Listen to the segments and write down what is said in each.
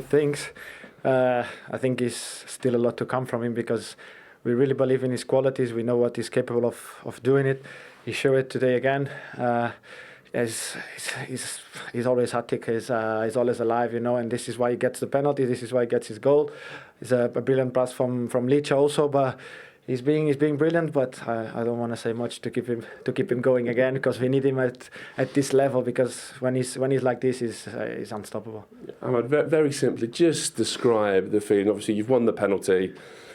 Things. I think is still a lot to come from him because we really believe in his qualities. We know what he's capable of doing it. He showed it today again. He's always hectic. He's always alive, and this is why he gets the penalty. This is why he gets his goal. It's a brilliant pass from Licha also, but he's being brilliant. But I don't want to say much to keep him going again because we need him at this level because when he's like this, he's unstoppable. Ahmad, very simply, just describe the feeling. Obviously, you've won the penalty.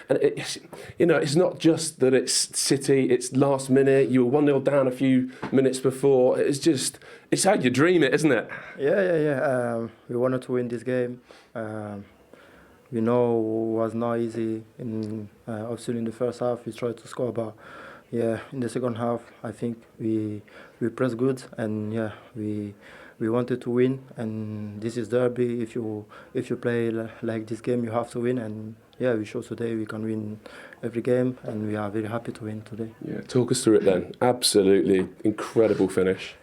And it's not just that it's City, it's last minute, you were 1-0 down a few minutes before. It's how you dream it, isn't it? Yeah. We wanted to win this game. We know it was not easy. Obviously in the first half we tried to score, but in the second half I think we pressed good and we wanted to win. And this is derby. If you play like this game, you have to win. And we showed today we can win every game, and we are very happy to win today. Yeah, talk us through it then. Absolutely incredible finish.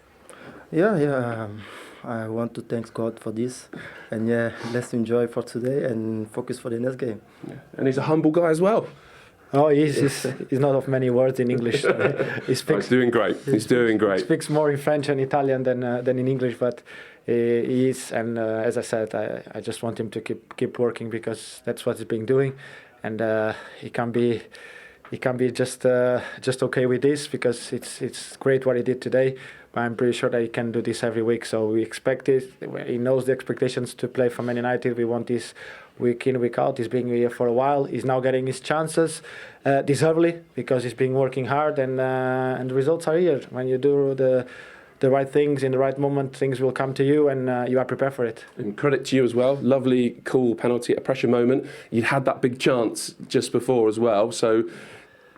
I want to thank God for this, and let's enjoy for today and focus for the next game. Yeah. And he's a humble guy as well. Oh, he's not of many words in English. He's doing great. He's doing great. He speaks more in French and Italian than in English, but he is. And as I said, I just want him to keep working because that's what he's been doing, and he can be just okay with this because it's great what he did today. But I'm pretty sure that he can do this every week. So we expect it. He knows the expectations to play for Man United. We want this week in, week out. He's been here for a while. He's now getting his chances deservedly because he's been working hard, and the results are here. When you do the right things in the right moment, things will come to you, and you are prepared for it. And credit to you as well. Lovely, cool penalty at a pressure moment. You had that big chance just before as well. So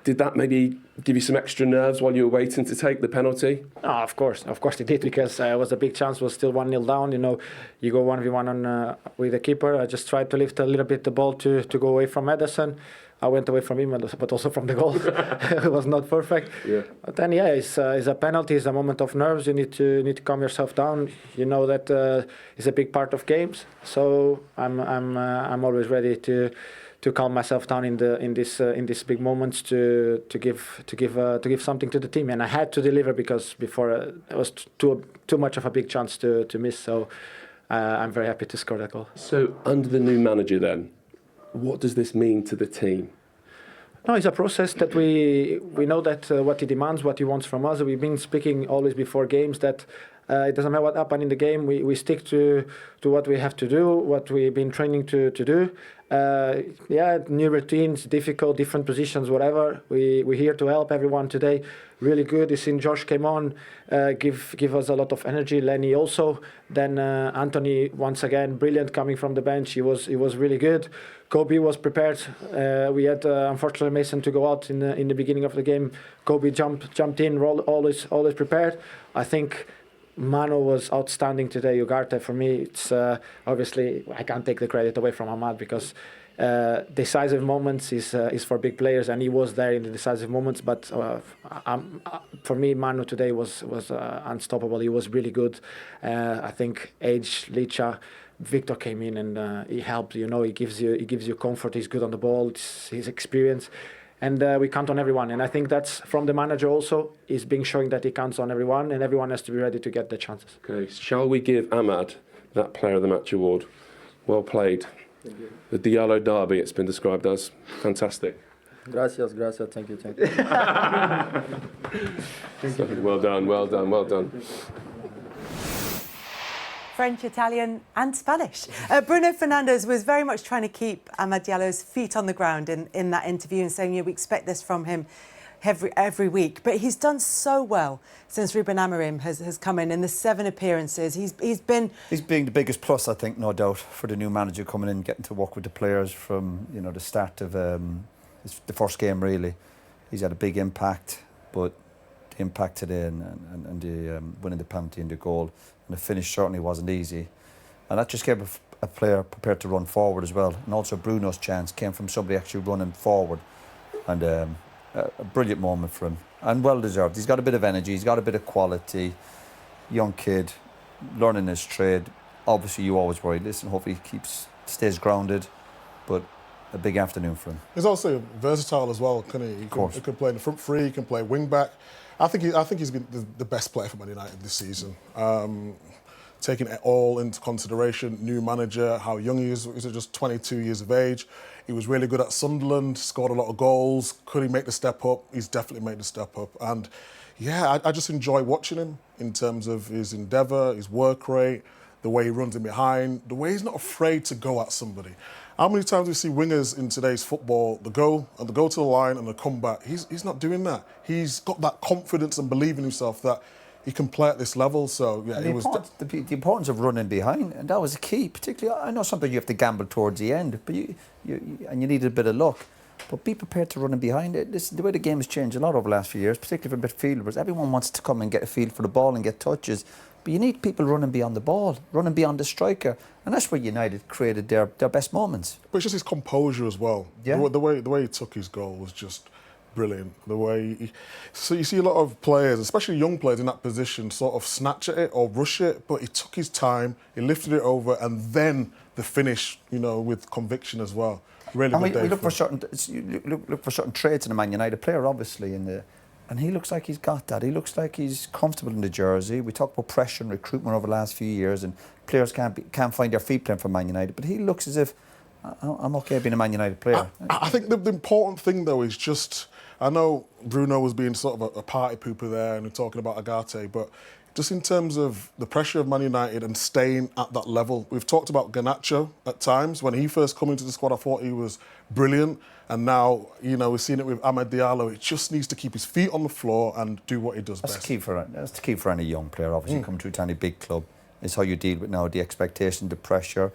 did that maybe give you some extra nerves while you were waiting to take the penalty? Oh, of course it did because it was a big chance. Was still 1-0 down. You go 1v1 on with the keeper. I just tried to lift a little bit the ball to go away from Ederson. I went away from him, but also from the goal. It was not perfect. Yeah. But then, it's a penalty. It's a moment of nerves. You need to calm yourself down. You know that it's a big part of games. So I'm always ready to calm myself down in these big moments to give something to the team. And I had to deliver because before it was too much of a big chance to miss. So I'm very happy to score that goal. So under the new manager then, what does this mean to the team? No, it's a process that we know that what he demands, what he wants from us. We've been speaking always before games that it doesn't matter what happened in the game. We stick to what we have to do, what we've been training to do. New routines, difficult, different positions, whatever. We're here to help everyone today. Really good. You seen Josh came on, give us a lot of energy. Lenny also. Then Anthony once again brilliant coming from the bench. He was really good. Kobe was prepared. We had unfortunately Mason to go out in the beginning of the game. Kobe jumped in, always prepared. I think Mano was outstanding today. Ugarte, for me, it's obviously I can't take the credit away from Ahmad because decisive moments is for big players, and he was there in the decisive moments. But for me, Mano today was unstoppable. He was really good. I think Licha, Victor came in and he helped. He gives you comfort. He's good on the ball. It's his experience. And we count on everyone. And I think that's from the manager also. He's been showing that he counts on everyone, and everyone has to be ready to get the chances. Okay, shall we give Ahmad that Player of the Match award? Well played. Thank you. The Diallo derby, it's been described as. Fantastic. Gracias. Thank you. Well done. French, Italian and Spanish. Bruno Fernandes was very much trying to keep Amad Diallo's feet on the ground in that interview and saying, we expect this from him every week. But he's done so well since Ruben Amorim has come in the 7 appearances. He's being the biggest plus, I think, no doubt, for the new manager coming in, getting to work with the players from the start of the first game, really. He's had a big impact, but the impact today and the winning the penalty and the goal and the finish certainly wasn't easy. And that just gave a player prepared to run forward as well. And also Bruno's chance came from somebody actually running forward. And a brilliant moment for him. And well deserved. He's got a bit of energy, he's got a bit of quality. Young kid, learning his trade. Obviously you always worry, listen, hopefully he keeps stays grounded, but a big afternoon for him. He's also versatile as well, can he? He can play in the front three, he can play wing back. I think he's been the best player for Man United this season. Taking it all into consideration, new manager, how young he is. He's just 22 years of age. He was really good at Sunderland, scored a lot of goals. Could he make the step up? He's definitely made the step up. And yeah, I just enjoy watching him in terms of his endeavour, his work rate, the way he runs in behind, the way he's not afraid to go at somebody. How many times do we see wingers in today's football, they go to the line and they come back? He's not doing that. He's got that confidence and belief in himself that he can play at this level. So yeah, the importance of running behind, and that was the key. Particularly, I know sometimes you have to gamble towards the end, but you needed a bit of luck. But be prepared to run behind it. The way the game has changed a lot over the last few years, particularly for midfielders. Everyone wants to come and get a feel for the ball and get touches. But you need people running beyond the ball, running beyond the striker. And that's where United created their best moments. But it's just his composure as well. Yeah. The way he took his goal was just brilliant. So you see a lot of players, especially young players in that position, sort of snatch at it or rush it, but he took his time, he lifted it over, and then the finish, with conviction as well. Really good day. We look for certain traits in a Man United player, obviously, and he looks like he's got that. He looks like he's comfortable in the jersey. We talk about pressure and recruitment over the last few years, and players can't find their feet playing for Man United. But he looks as if I'm okay being a Man United player. I think the important thing though is just, I know Bruno was being sort of a party pooper there and talking about Agate, but just in terms of the pressure of Man United and staying at that level. We've talked about Garnacho at times. When he first came into the squad, I thought he was brilliant. And now, we've seen it with Amad Diallo. He just needs to keep his feet on the floor and do what he does best. That's the key for any young player, obviously, coming to any big club. It's how you deal with now the expectation, the pressure,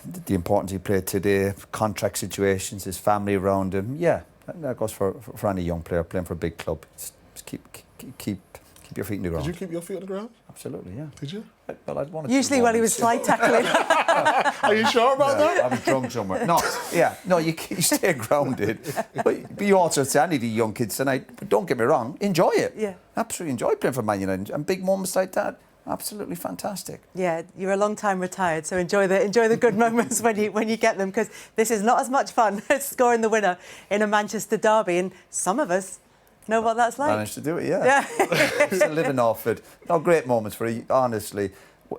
the importance he played today, contract situations, his family around him. Yeah, that goes for any young player playing for a big club. Just keep your feet in the ground. Did you keep your feet on the ground? Absolutely, yeah. Did you? Well, I'd want to. Usually while he was slide tackling. Are you sure about that? I was drunk somewhere. No, you stay grounded. But you also say, I need the young kids tonight, but don't get me wrong, enjoy it. Yeah. Absolutely enjoy playing for Man United. And big moments like that, absolutely fantastic. Yeah, you're a long time retired, so enjoy the good moments when you get them, because this is not as much fun as scoring the winner in a Manchester derby, and some of us know what that's like. Managed to do it, yeah. Still living off it. No, great moments for you, honestly.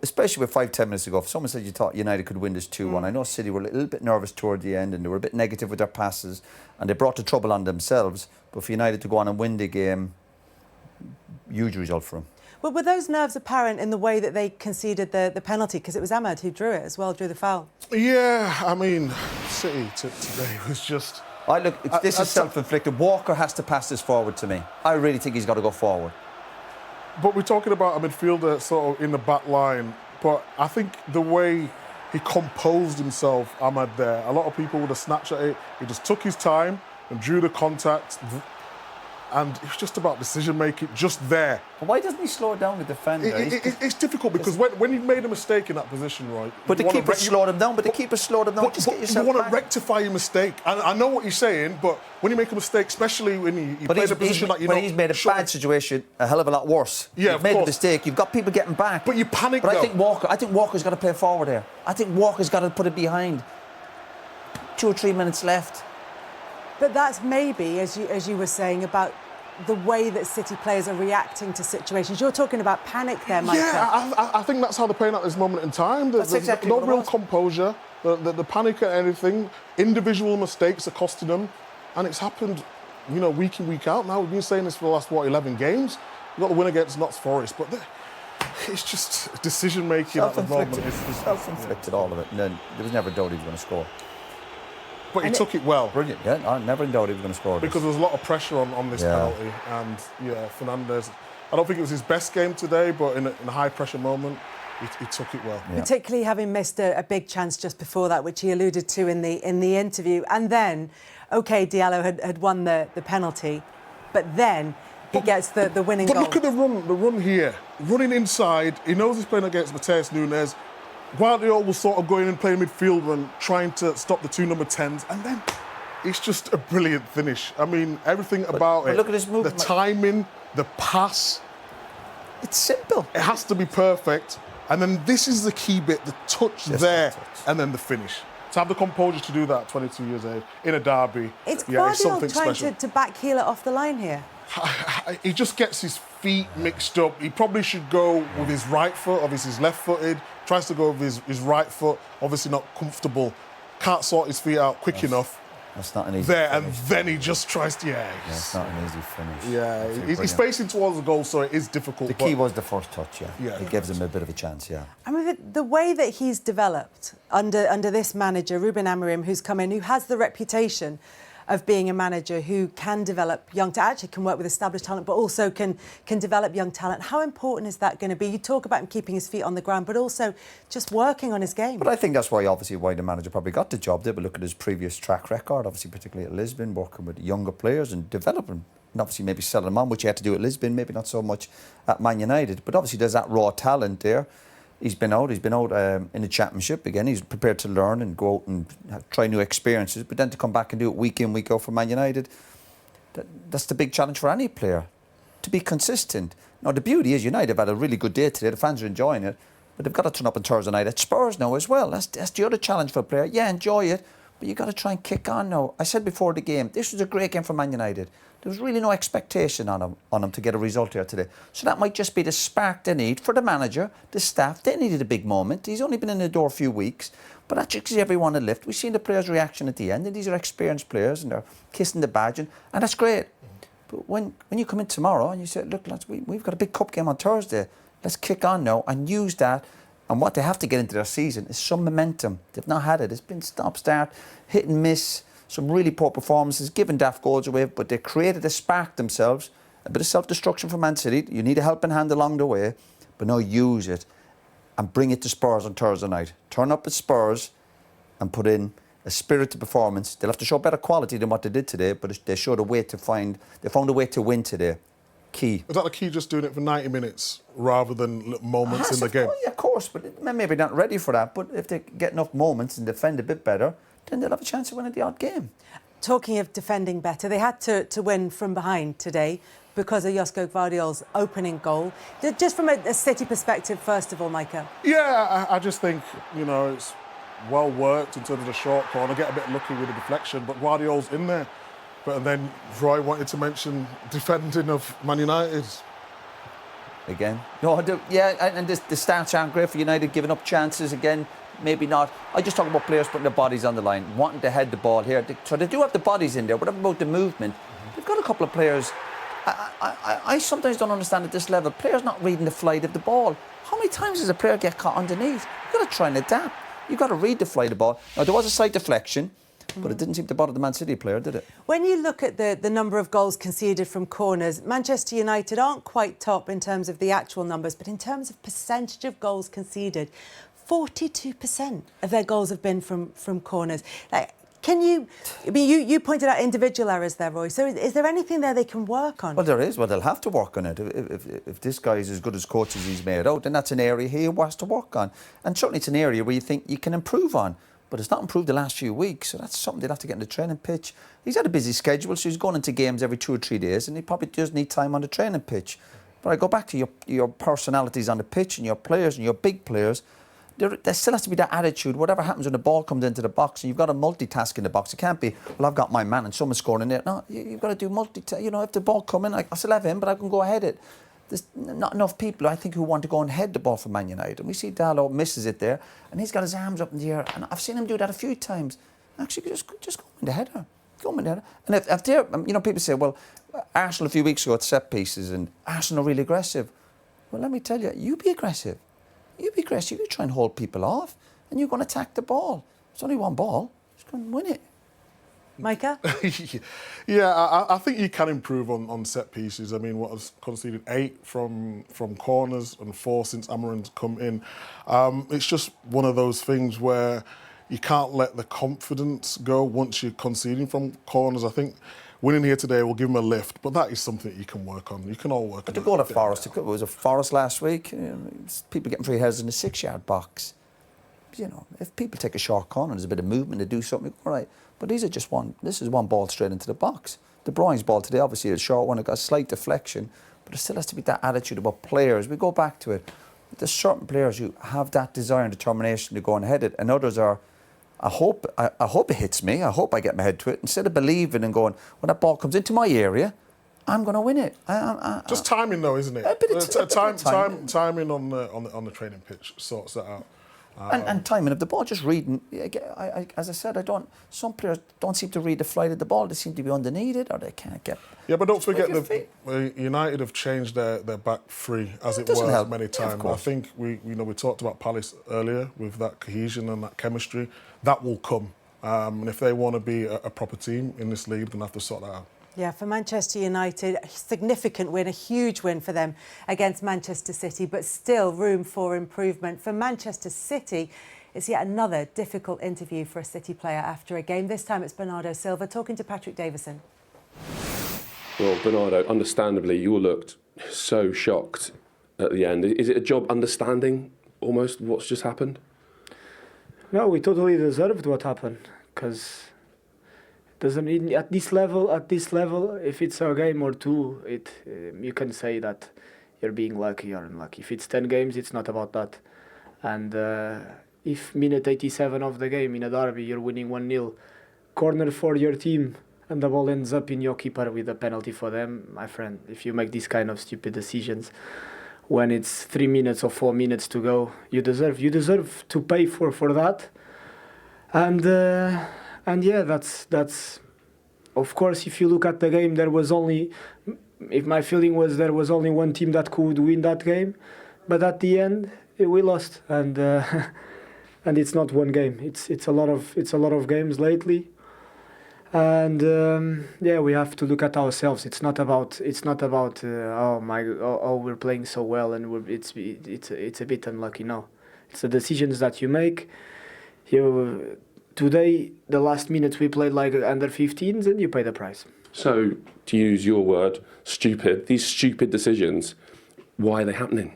Especially with 5-10 minutes ago. If someone said you thought United could win this 2-1, I know City were a little bit nervous toward the end and they were a bit negative with their passes and they brought the trouble on themselves. But for United to go on and win the game, huge result for them. Well, were those nerves apparent in the way that they conceded the penalty? Because it was Ahmad who drew it as well, drew the foul. Yeah, I mean, City today was just... This is self-inflicted. Walker has to pass this forward to me. I really think he's got to go forward. But we're talking about a midfielder sort of in the back line. But I think the way he composed himself, Ahmad, there, a lot of people would have snatched at it. He just took his time and drew the contact. And it's just about decision-making, just there. But why doesn't he slow down the defender? It's difficult because when you've made a mistake in that position, right... But the keeper slowed him down, Just get yourself you want back. to rectify your mistake. I know what you're saying, but when you make a mistake, especially when you play the position that you're not... But he's made a bad situation a hell of a lot worse. Yeah, You've made a mistake. You've got people getting back. But you panic, But though. I think Walker's got to play forward here. I think Walker's got to put it behind. 2 or 3 minutes left. But that's maybe, as you were saying, about the way that City players are reacting to situations. You're talking about panic there, Micah. Yeah, I think that's how they're playing at this moment in time. That's exactly no what it real was. composure. The panic at anything. Individual mistakes are costing them. And it's happened, week in, week out now. We've been saying this for the last, 11 games? We've got the win against Notts Forest, but it's just decision-making at the moment. Self-inflicted, all of it. And then there was never a doubt he was going to score. But he took it well. Brilliant, yeah. I never in doubt he was going to score this. Because there was a lot of pressure on this penalty. And, Fernandes, I don't think it was his best game today, but in a high-pressure moment, he took it well. Yeah. Particularly having missed a big chance just before that, which he alluded to in the interview. And then, OK, Diallo had won the penalty, but then he gets the winning goal. But look at the run here. Running inside, he knows he's playing against Mateus Nunes. Guardiola was sort of going and playing midfield and trying to stop the 2 number 10s, and then it's just a brilliant finish. I mean, everything about it. Look at his movement. The timing, the pass. It's simple. It has to be perfect. And then this is the key bit, the touch Just there, the touch. and then the finish. To have the composure to do that at 22 years of age, in a derby, It's it's Guardiola something trying special. to backheel it off the line here. He just gets his feet mixed up. He probably should go with his right foot, obviously he's left-footed, tries to go with his right foot, obviously not comfortable, can't sort his feet out quick enough. That's not an easy There, finish. and then he just tries to, It's not an easy finish. Yeah, Absolutely he's brilliant. facing towards the goal, so it is difficult. The key was the first touch, Yeah. It gives him a bit of a chance, I mean, the way that he's developed under this manager, Ruben Amorim, who's come in, who has the reputation of being a manager who can develop young talent, actually can work with established talent, but also can develop young talent. How important is that going to be? You talk about him keeping his feet on the ground, but also just working on his game. But I think that's why the manager probably got the job. They would look at his previous track record, obviously particularly at Lisbon, working with younger players and developing, and obviously maybe selling them on, which he had to do at Lisbon, maybe not so much at Man United. But obviously there's that raw talent there. He's been out in the Championship again. He's prepared to learn and go out and try new experiences. But then to come back and do it week in, week out for Man United, that's the big challenge for any player, to be consistent. Now, the beauty is United have had a really good day today. The fans are enjoying it. But they've got to turn up on Thursday night at Spurs now as well. That's the other challenge for a player. Yeah, enjoy it, but you've got to try and kick on now. I said before the game, this was a great game for Man United. There was really no expectation on him to get a result here today. So that might just be the spark they need for the manager, the staff. They needed a big moment. He's only been in the door a few weeks, but that just gives everyone a lift. We've seen the players' reaction at the end, and these are experienced players, and they're kissing the badge, and that's great. But when you come in tomorrow and you say, look, lads, we've got a big cup game on Thursday. Let's kick on now and use that. And what they have to get into their season is some momentum. They've not had it. It's been stop-start, hit and miss, some really poor performances, given daft goals away, but they created a spark themselves, a bit of self-destruction for Man City. You need a helping hand along the way, but now use it and bring it to Spurs on Thursday night. Turn up at Spurs and put in a spirited performance. They'll have to show better quality than what they did today, but they found a way to win today. Key. Is that the key, just doing it for 90 minutes rather than little moments in the game? Yeah, of course, but maybe not ready for that. But if they get enough moments and defend a bit better, then they'll have a chance of winning the odd game. Talking of defending better, they had to win from behind today because of Josko Gvardiol's opening goal. Just from a City perspective, first of all, Micah. Yeah, I just think, it's well worked in terms of the short corner. Get a bit lucky with the deflection, but Guardiola's in there. But then Roy wanted to mention defending of Man United. Again? No, and the stats aren't great for United, giving up chances again. Maybe not. I just talk about players putting their bodies on the line, wanting to head the ball here. So they do have the bodies in there. What about the movement? They've got a couple of players. I sometimes don't understand at this level. Players not reading the flight of the ball. How many times does a player get caught underneath? You've got to try and adapt. You've got to read the flight of the ball. Now, there was a slight deflection, but it didn't seem to bother the Man City player, did it? When you look at the number of goals conceded from corners, Manchester United aren't quite top in terms of the actual numbers, but in terms of percentage of goals conceded, 42% of their goals have been from corners. You pointed out individual errors there, Roy. So is there anything there they can work on? Well, there is. Well, they'll have to work on it. If this guy is as good as coach as he's made out, then that's an area he has to work on. And certainly it's an area where you think you can improve on. But it's not improved the last few weeks, so that's something they'll have to get in the training pitch. He's had a busy schedule, so he's going into games every 2 or 3 days, and he probably does need time on the training pitch. But I go back to your personalities on the pitch and your players and your big players. There still has to be that attitude. Whatever happens when the ball comes into the box, and you've got to multitask in the box. It can't be, well, I've got my man and someone's scoring in there. No, you've got to do multitask. If the ball comes in, I still have him, but I can go ahead it. There's not enough people, I think, who want to go and head the ball for Man United. And we see Dalot misses it there, and he's got his arms up in the air. And I've seen him do that a few times. Actually, just go in the header. Go in the header. And if they're, people say, well, Arsenal a few weeks ago at set pieces, and Arsenal are really aggressive. Well, let me tell you, you be aggressive. You be aggressive. You try and hold people off, and you're going to attack the ball. It's only one ball. Just go and win it. Micah? Yeah, I think you can improve on set pieces. I mean, what has conceded 8 from corners and 4 since Amorim's come in. It's just one of those things where you can't let the confidence go once you're conceding from corners. I think winning here today will give him a lift, but that is something you can work on. You can all work on it. To go to Forest, it was a Forest last week. People getting 3 headers in the 6-yard box. If people take a short corner, there's a bit of movement, they do something, all right. But these are just this is one ball straight into the box. De Bruyne's ball today, obviously, a short one, it got a slight deflection, but there still has to be that attitude about players. We go back to it. There's certain players who have that desire and determination to go and head it, and others are, I hope it hits me, I hope I get my head to it, instead of believing and going, when that ball comes into my area, I'm going to win it. Just timing though, isn't it? A bit of Timing on the training pitch sorts that out. And timing of the ball, just reading. As I said, some players don't seem to read the flight of the ball. They seem to be underneath it, or they can't get. Yeah, but don't forget that United have changed their back three, as it were, many times. I think we talked about Palace earlier with that cohesion and that chemistry. That will come, and if they want to be a proper team in this league, they're going to have to sort that out. Yeah, for Manchester United, a significant win, a huge win for them against Manchester City, but still room for improvement. For Manchester City, it's yet another difficult interview for a City player after a game. This time it's Bernardo Silva talking to Patrick Davison. Well, Bernardo, understandably, you all looked so shocked at the end. Is it a job understanding almost what's just happened? No, we totally deserved what happened, because doesn't mean at this level, if it's a game or two, you can say that you're being lucky or unlucky. If it's 10 games, it's not about that. And if minute 87 of the game in a derby, you're winning 1-0, corner for your team, and the ball ends up in your keeper with a penalty for them, my friend, if you make these kind of stupid decisions when it's 3 minutes or 4 minutes to go, you deserve to pay for that. And yeah, that's of course, if you look at the game, my feeling was there was only one team that could win that game, but at the end we lost, and and it's not one game. It's a lot of games lately, and yeah, we have to look at ourselves. It's not about we're playing so well and it's a bit unlucky. No, it's the decisions that you make. Today, the last minutes we played like under 15s, and you pay the price. So, to use your word, stupid. These stupid decisions, why are they happening?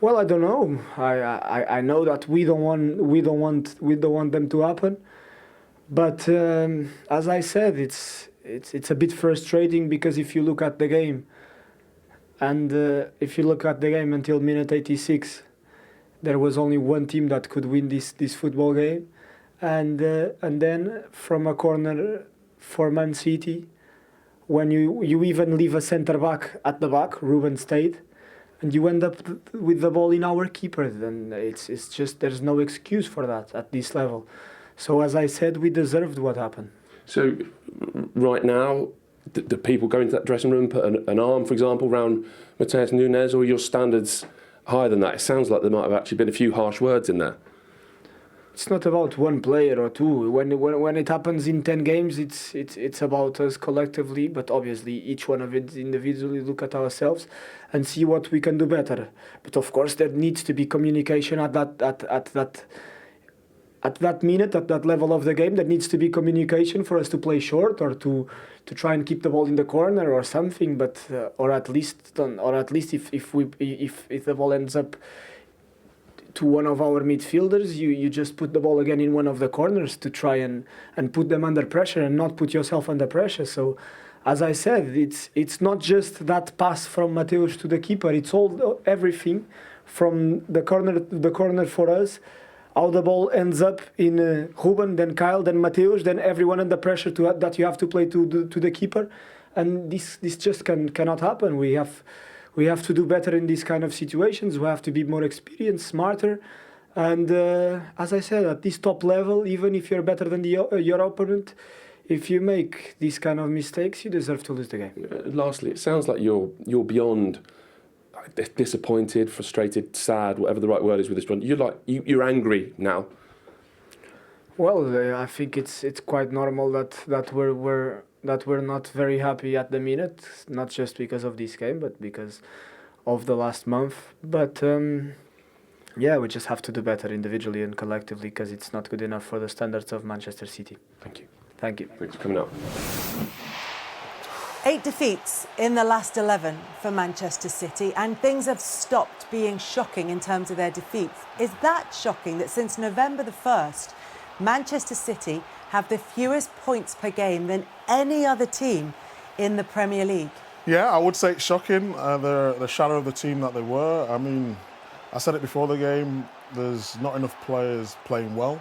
Well, I don't know. I know that we don't want them to happen. But as I said, it's a bit frustrating, because if you look at the game, and if you look at the game until minute 86, there was only one team that could win this football game. And then from a corner for Man City, when you even leave a centre back at the back, Ruben stayed, and you end up with the ball in our keeper, then it's just there's no excuse for that at this level. So as I said, we deserved what happened. So right now, do people go into that dressing room, put an arm, for example, around Matheus Nunes, or are your standards higher than that? It sounds like there might have actually been a few harsh words in there. It's not about one player or two. When it happens in 10 games, it's about us collectively. But obviously, each one of it individually look at ourselves and see what we can do better. But of course, there needs to be communication at that minute, at that level of the game. There needs to be communication for us to play short or to try and keep the ball in the corner or something. But or at least if the ball ends up to one of our midfielders, you just put the ball again in one of the corners to try and put them under pressure and not put yourself under pressure. So, as I said, it's not just that pass from Matheus to the keeper. It's everything from the corner for us, how the ball ends up in Ruben, then Kyle, then Matheus, then everyone under pressure that you have to play to the keeper, and this just cannot happen. We have to do better in these kind of situations. We have to be more experienced, smarter. And as I said, at this top level, even if you're better than your opponent, if you make these kind of mistakes, you deserve to lose the game. Lastly, it sounds like you're beyond disappointed, frustrated, sad, whatever the right word is with this one. You're angry now. Well, I think it's quite normal that we're not very happy at the minute, not just because of this game, but because of the last month. But yeah, we just have to do better individually and collectively, because it's not good enough for the standards of Manchester City. Thank you. Thank you. Thanks for coming up. 8 defeats in the last 11 for Manchester City, and things have stopped being shocking in terms of their defeats. Is that shocking that since November the 1st, Manchester City have the fewest points per game than any other team in the Premier League? Yeah, I would say it's shocking. They're the shadow of the team that they were. I mean, I said it before the game, there's not enough players playing well.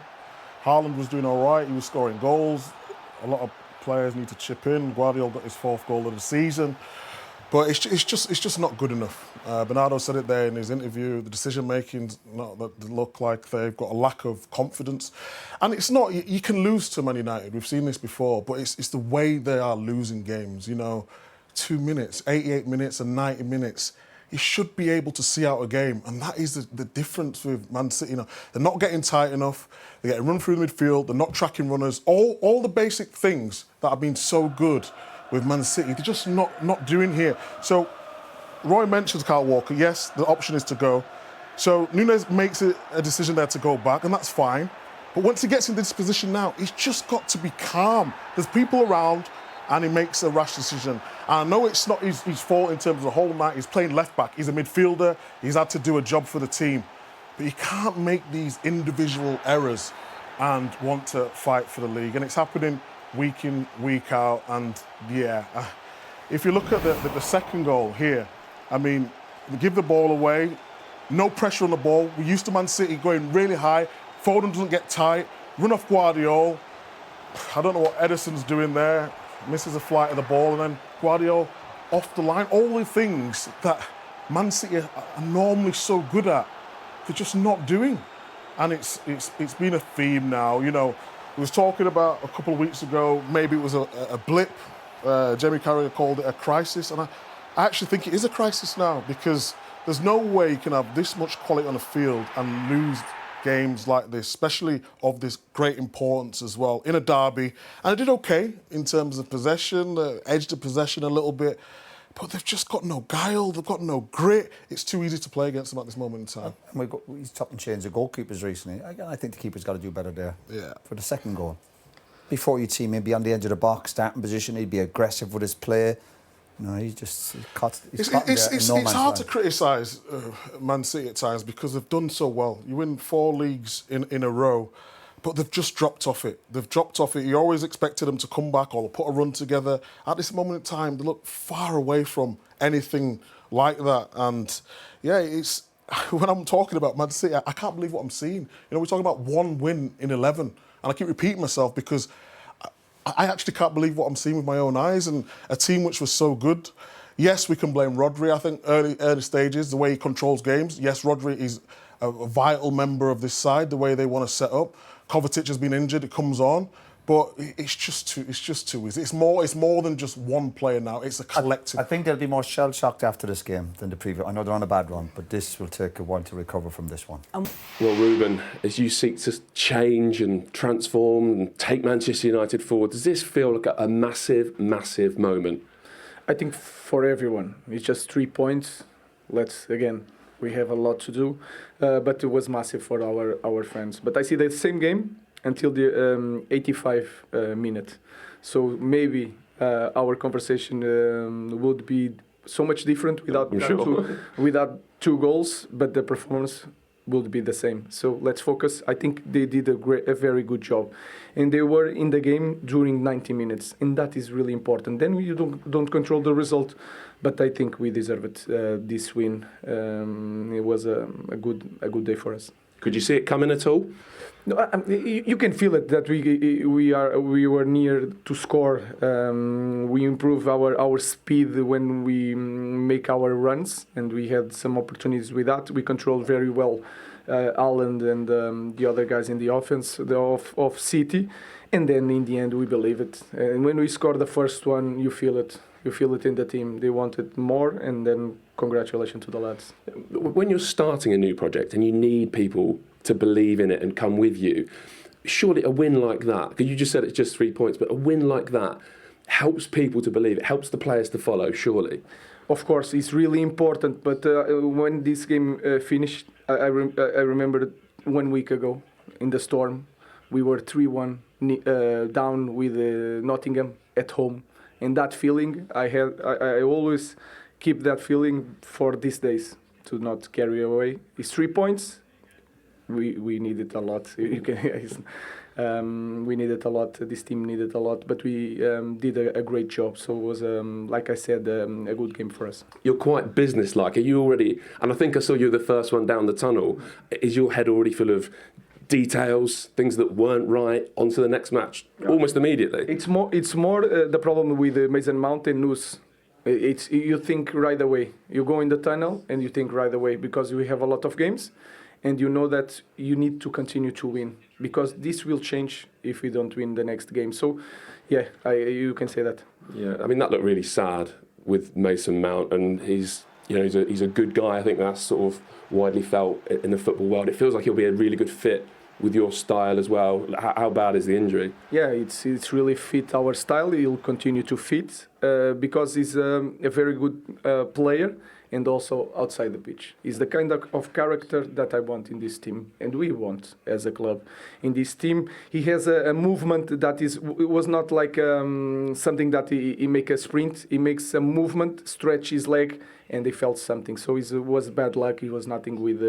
Haaland was doing all right, he was scoring goals. A lot of players need to chip in. Guardiola got his 4th goal of the season. But it's just not good enough. Bernardo said it there in his interview. The decision making's not that they look like they've got a lack of confidence, and it's not. You can lose to Man United. We've seen this before, but it's the way they are losing games. You know, 2 minutes, 88 minutes, and 90 minutes. You should be able to see out a game, and that is the difference with Man City. You know, they're not getting tight enough. They're getting run through the midfield. They're not tracking runners. All the basic things that have been so good with Man City, they're just not doing here. So Roy mentions Kyle Walker. Yes, the option is to go. So Núñez makes a decision there to go back, and that's fine. But once he gets in this position now, he's just got to be calm. There's people around, and he makes a rash decision. And I know it's not his fault in terms of the whole night. He's playing left back. He's a midfielder. He's had to do a job for the team. But you can't make these individual errors and want to fight for the league. And it's happening week in, week out, and yeah, if you look at the second goal here, I mean, they give the ball away, no pressure on the ball. We're used to Man City going really high. Foden doesn't get tight, run off Guardiola. I don't know what Ederson's doing there, misses a flight of the ball, and then Guardiola off the line. All the things that Man City are normally so good at, they're just not doing. And it's been a theme now, you know. We was talking about a couple of weeks ago, maybe it was a blip. Jamie Carragher called it a crisis, and I actually think it is a crisis now, because there's no way you can have this much quality on the field and lose games like this, especially of this great importance as well, in a derby. And I did okay in terms of possession, edged the possession a little bit, but they've just got no guile, they've got no grit. It's too easy to play against them at this moment in time. And he's chopped and changed the goalkeepers recently. I think the keeper's got to do better there. Yeah. For the second goal. Before you'd see him be on the edge of the box, starting position, he'd be aggressive with his play. No, he's caught It's no hard to criticise Man City at times because they've done so well. You win 4 leagues in a row, but they've just dropped off it. They've dropped off it. You always expected them to come back or put a run together. At this moment in time, they look far away from anything like that. And yeah, it's when I'm talking about Man City, I can't believe what I'm seeing. You know, we're talking about 1 win in 11, and I keep repeating myself because I actually can't believe what I'm seeing with my own eyes, and a team which was so good. Yes, we can blame Rodri, I think, early stages, the way he controls games. Yes, Rodri is a vital member of this side, the way they want to set up. Kovacic has been injured, it comes on, but it's just too easy. It's more than just one player now, it's a collective. I think they'll be more shell-shocked after this game than the previous. I know they're on a bad run, but this will take a while to recover from this one. Well, Ruben, as you seek to change and transform and take Manchester United forward, does this feel like a massive, massive moment? I think for everyone, it's just 3 points. We have a lot to do, but it was massive for our friends. But I see the same game until the 85 minute. So maybe our conversation would be so much different without 2 goals, but the performance would be the same. So let's focus. I think they did a very good job, and they were in the game during 90 minutes, and that is really important. Then you don't control the result, but I think we deserved this win. It was a good day for us. Could you see it coming at all? No, you can feel it that we were near to score. We improve our speed when we make our runs, and we had some opportunities with that. We controlled very well Haaland and the other guys in the offense of City, and then in the end we believe it. And when we score the first one, you feel it. You feel it in the team. They wanted more, and then congratulations to the lads. When you're starting a new project and you need people to believe in it and come with you, surely a win like that, because you just said it's just 3 points, but a win like that helps people to believe, it helps the players to follow, surely. Of course, it's really important, but when this game finished, I remember 1 week ago in the Storm, we were 3-1 down with Nottingham at home. And that feeling, I always keep that feeling for these days, to not carry away. It's 3 points. We need it a lot. We needed a lot. This team needed a lot, but we did a great job. So it was, like I said, a good game for us. You're quite business-like. Are you already? And I think I saw you the first one down the tunnel. Is your head already full of details, things that weren't right, onto the next match almost immediately? It's more the problem with Mason Mount and Noose. It's you think right away. You go in the tunnel and you think right away because we have a lot of games, and you know that you need to continue to win because this will change if we don't win the next game. So, yeah, you can say that. Yeah, I mean that looked really sad with Mason Mount, and he's a good guy. I think that's sort of widely felt in the football world. It feels like he'll be a really good fit with your style as well. How bad is the injury? Yeah, it's really fit our style. He'll continue to fit because he's a very good player and also outside the pitch. He's the kind of character that I want in this team and we want as a club. In this team, he has a movement that was not like something that he make a sprint. He makes a movement, stretch his leg, and they felt something. So it was bad luck. It was nothing with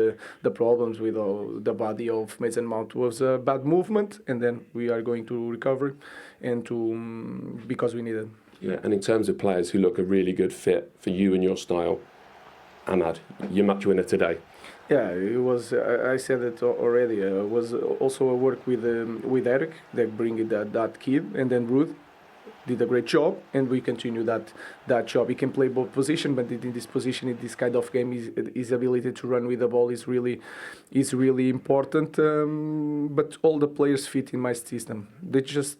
the problems with the body of Mason Mount. It was a bad movement, and then we are going to recover and because we need it. Yeah, and in terms of players who look a really good fit for you and your style, Ahmad, your match winner today. Yeah, it was. I said it already. It was also a work with Eric. They bring that kid, and then Ruth did a great job, and we continue that job. He can play both positions, but in this position, in this kind of game, his ability to run with the ball is really important. But all the players fit in my system. They just,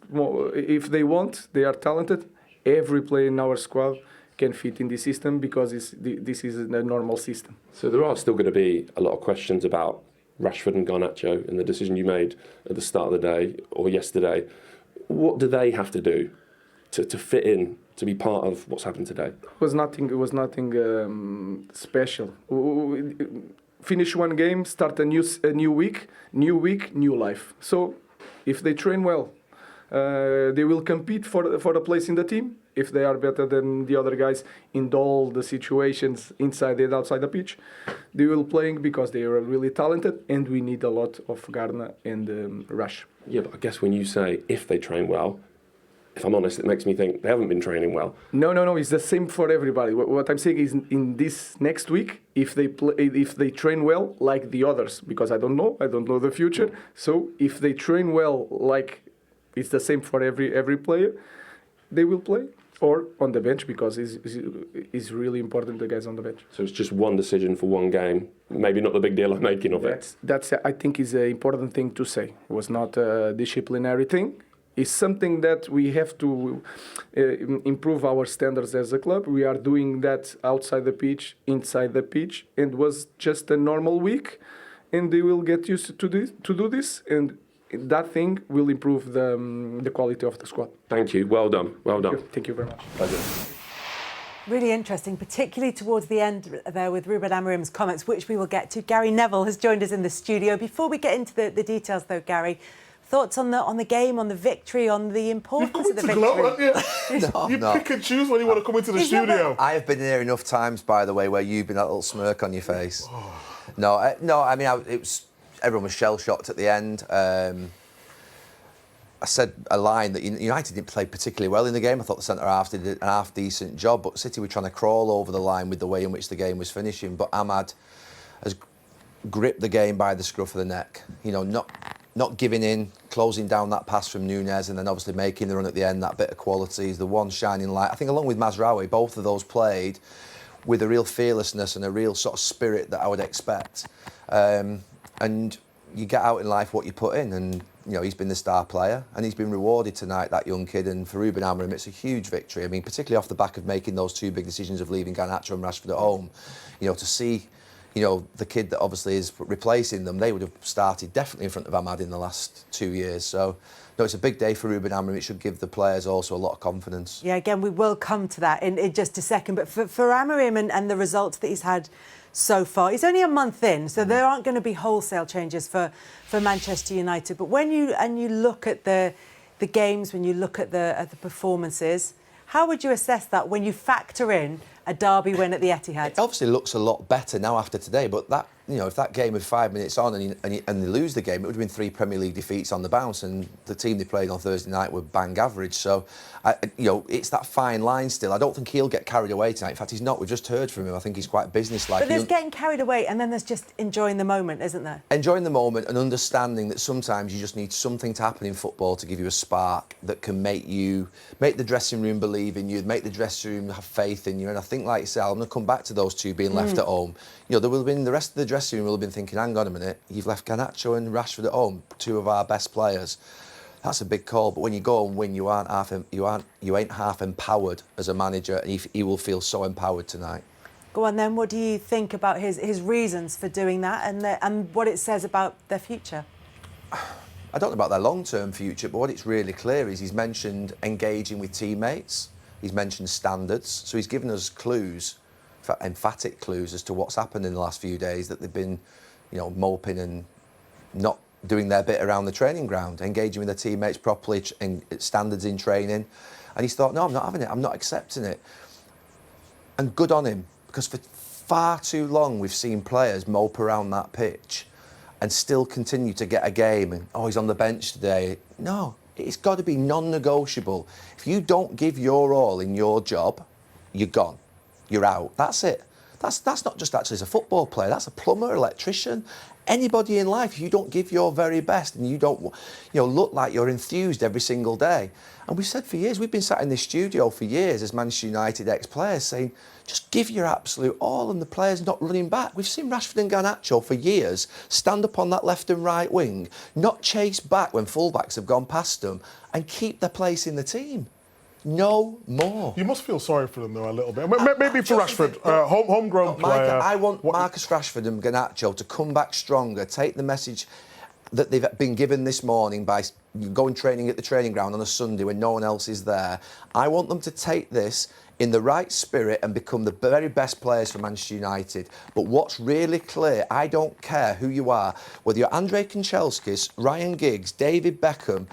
if they want, they are talented. Every player in our squad can fit in this system because this is a normal system. So there are still going to be a lot of questions about Rashford and Garnacho and the decision you made at the start of the day or yesterday. What do they have to do to fit in, to be part of what's happened today? It was nothing special. Finish one game, start a new week, new life. So if they train well, they will compete for a place in the team. If they are better than the other guys in all the situations inside and outside the pitch, they will playing because they are really talented, and we need a lot of Garna and Rush. Yeah, but I guess when you say if they train well, if I'm honest, it makes me think they haven't been training well. No, it's the same for everybody. What I'm saying is in this next week, if they train well like the others, because I don't know the future. So if they train well, like it's the same for every player, they will play. Or on the bench because it's really important, the guys on the bench. So it's just one decision for one game. Maybe not the big deal I'm making of it. That's I think is an important thing to say. It was not a disciplinary thing. It's something that we have to improve our standards as a club. We are doing that outside the pitch, inside the pitch, and it was just a normal week. And they will get used to do this, and that thing will improve the quality of the squad. Thank you. Well done. Thank you very much. Pleasure. Really interesting, particularly towards the end there with Ruben Amorim's comments, which we will get to. Gary Neville has joined us in the studio. Before we get into the details, though, Gary, thoughts on the game, on the victory, on the importance of the victory? You pick and choose when you want to come into the studio. I have been here enough times, by the way, where you've been that little smirk on your face. No, I mean, it was. Everyone was shell-shocked at the end. I said a line that United didn't play particularly well in the game. I thought the centre-half did an half-decent job, but City were trying to crawl over the line with the way in which the game was finishing. But Ahmad has gripped the game by the scruff of the neck. Not giving in, closing down that pass from Núñez, and then obviously making the run at the end. That bit of quality is the one shining light. I think along with Mazraoui, both of those played with a real fearlessness and a real sort of spirit that I would expect. And you get out in life what you put in, and he's been the star player and he's been rewarded tonight, that young kid. And for Ruben Amorim, it's a huge victory. I mean, particularly off the back of making those two big decisions of leaving Garnacho and Rashford at home. To see, the kid that obviously is replacing them, they would have started definitely in front of Ahmad in the last 2 years. So, it's a big day for Ruben Amorim. It should give the players also a lot of confidence. Yeah, again, we will come to that in just a second. But for Amorim and the results that he's had so far, he's only a month in, so there aren't going to be wholesale changes for Manchester United. But when you look at the games, when you look at the performances, how would you assess that when you factor in a derby win at the Etihad? It obviously looks a lot better now after today, but that if that game was 5 minutes on and they lose the game, it would have been 3 Premier League defeats on the bounce, and the team they played on Thursday night were bang average. So, it's that fine line still. I don't think he'll get carried away tonight. In fact, he's not. We've just heard from him. I think he's quite businesslike. But there's getting carried away, and then there's just enjoying the moment, isn't there? Enjoying the moment and understanding that sometimes you just need something to happen in football to give you a spark that can make the dressing room believe in you, make the dressing room have faith in you. And I think, like you say, I'm going to come back to those two being left at home. There will have been the rest of the dressing room will have been thinking, hang on a minute, you've left Garnacho and Rashford at home, 2 of our best players. That's a big call. But when you go and win, you ain't half empowered as a manager, and he will feel so empowered tonight. Go on then. What do you think about his reasons for doing that, and what it says about their future? I don't know about their long-term future, but what it's really clear is he's mentioned engaging with teammates. He's mentioned standards. So he's given us clues, emphatic clues as to what's happened in the last few days, that they've been, moping and not doing their bit around the training ground, engaging with their teammates properly, and standards in training. And he's thought, no, I'm not having it. I'm not accepting it. And good on him, because for far too long we've seen players mope around that pitch and still continue to get a game and, he's on the bench today. No, it's got to be non-negotiable. If you don't give your all in your job, you're gone. You're out. That's it. That's not just actually as a football player. That's a plumber, electrician, anybody in life. If you don't give your very best and you don't, look like you're enthused every single day. And we've said for years, we've been sat in this studio for years as Manchester United ex-players saying, just give your absolute all, and the players not running back. We've seen Rashford and Garnacho for years stand up on that left and right wing, not chase back when fullbacks have gone past them, and keep their place in the team. No more. You must feel sorry for them, though, a little bit. Maybe for Rashford, homegrown player. Micah, I want Marcus Rashford and Garnacho to come back stronger, take the message that they've been given this morning by going training at the training ground on a Sunday when no one else is there. I want them to take this in the right spirit and become the very best players for Manchester United. But what's really clear, I don't care who you are, whether you're Andrei Kanchelskis, Ryan Giggs, David Beckham,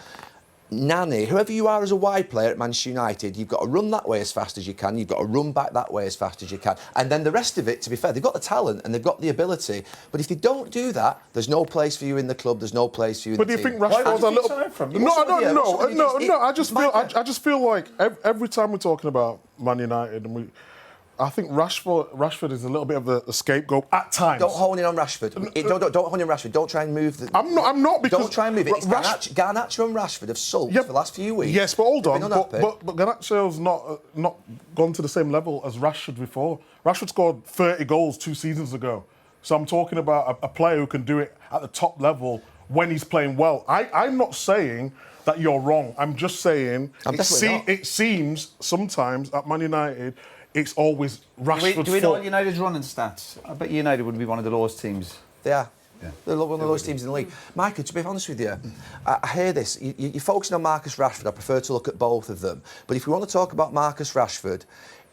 Nani, whoever you are as a wide player at Manchester United, you've got to run that way as fast as you can, you've got to run back that way as fast as you can. And then the rest of it, to be fair, they've got the talent and they've got the ability, but if they don't do that, there's no place for you in the club, there's no place for you in the team. But do you think Rashford's a little... No, I just feel like every time we're talking about Man United, and I think Rashford is a little bit of a scapegoat at times. Don't hone in on Rashford. Don't hone in on Rashford. Don't try and move the... I'm not because... Don't try and move it. It's Garnacho and Rashford have sulked for the last few weeks. Yes, but hold on. But Garnacho's not gone to the same level as Rashford before. Rashford scored 30 goals 2 seasons ago. So I'm talking about a player who can do it at the top level when he's playing well. I'm not saying that you're wrong. I'm just saying it seems sometimes at Man United... It's always Rashford's Do we know United's running stats? I bet United would be one of the lowest teams. They are. Yeah. They're one of the lowest teams in the league. Micah, to be honest with you, I hear this. You're focusing on Marcus Rashford. I prefer to look at both of them. But if we want to talk about Marcus Rashford,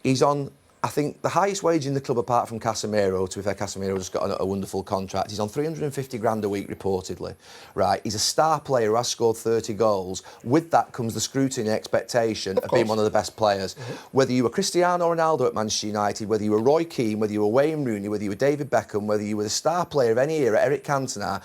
he's on, I think, the highest wage in the club apart from Casemiro. To be fair, Casemiro just got a wonderful contract. He's on 350 grand a week, reportedly. Right? He's a star player who has scored 30 goals. With that comes the scrutiny and expectation of being one of the best players. Whether you were Cristiano Ronaldo at Manchester United, whether you were Roy Keane, whether you were Wayne Rooney, whether you were David Beckham, whether you were the star player of any era, Eric Cantona,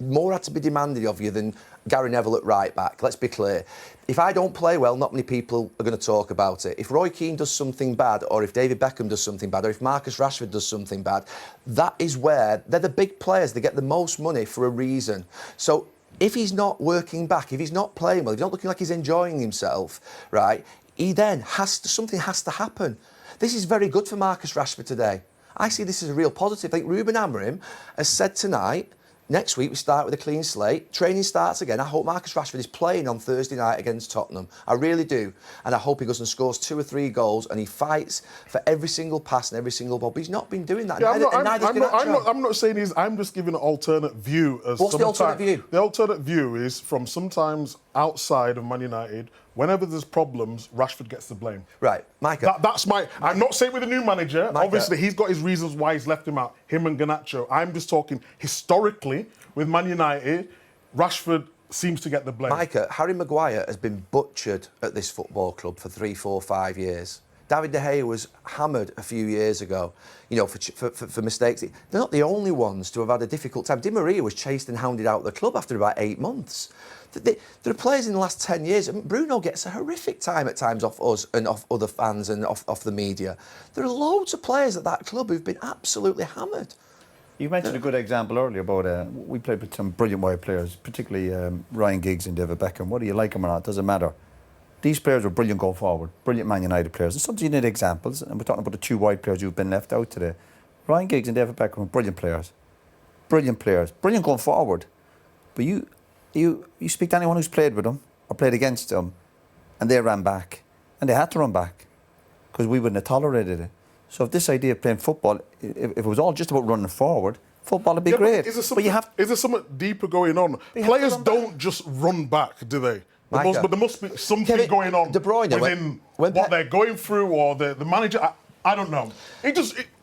more had to be demanded of you than Gary Neville at right back. Let's be clear. If I don't play well, not many people are going to talk about it. If Roy Keane does something bad, or if David Beckham does something bad, or if Marcus Rashford does something bad, that is where they're the big players. They get the most money for a reason. So if he's not working back, if he's not playing well, if he's not looking like he's enjoying himself, right, he then something has to happen. This is very good for Marcus Rashford today. I see this as a real positive. I think Ruben Amorim has said tonight, next week we start with a clean slate. Training starts again. I hope Marcus Rashford is playing on Thursday night against Tottenham. I really do. And I hope he goes and scores 2 or 3 goals and he fights for every single pass and every single ball. But he's not been doing that. Yeah, I'm not saying he's... I'm just giving an alternate view. What's the alternate view? The alternate view is from sometimes outside of Man United, whenever there's problems, Rashford gets the blame. Right, Micah. That's my... I'm not saying with the new manager. Micah. Obviously, he's got his reasons why he's left him out, him and Garnacho. I'm just talking historically with Man United, Rashford seems to get the blame. Micah, Harry Maguire has been butchered at this football club for 3, 4, 5 years. David De Gea was hammered a few years ago, you know, for mistakes. They're not the only ones to have had a difficult time. Di Maria was chased and hounded out of the club after about 8 months. There are players in the last 10 years. Bruno gets a horrific time at times off us and off other fans and off the media. There are loads of players at that club who've been absolutely hammered. You mentioned a good example earlier about we played with some brilliant white players, particularly Ryan Giggs and David Beckham. Whether you like them or not, doesn't matter. These players were brilliant going forward, brilliant Man United players. And sometimes you need examples, and we're talking about the 2 white players who've been left out today. Ryan Giggs and David Beckham were brilliant players, brilliant going forward. But you speak to anyone who's played with them or played against them, and they ran back, and they had to run back because we wouldn't have tolerated it. So if this idea of playing football, if it was all just about running forward, football would be great. Is there something deeper going on? Players don't just run back, do they? But there must be something going on De Bruyne, within what they're going through, or the manager. I don't know.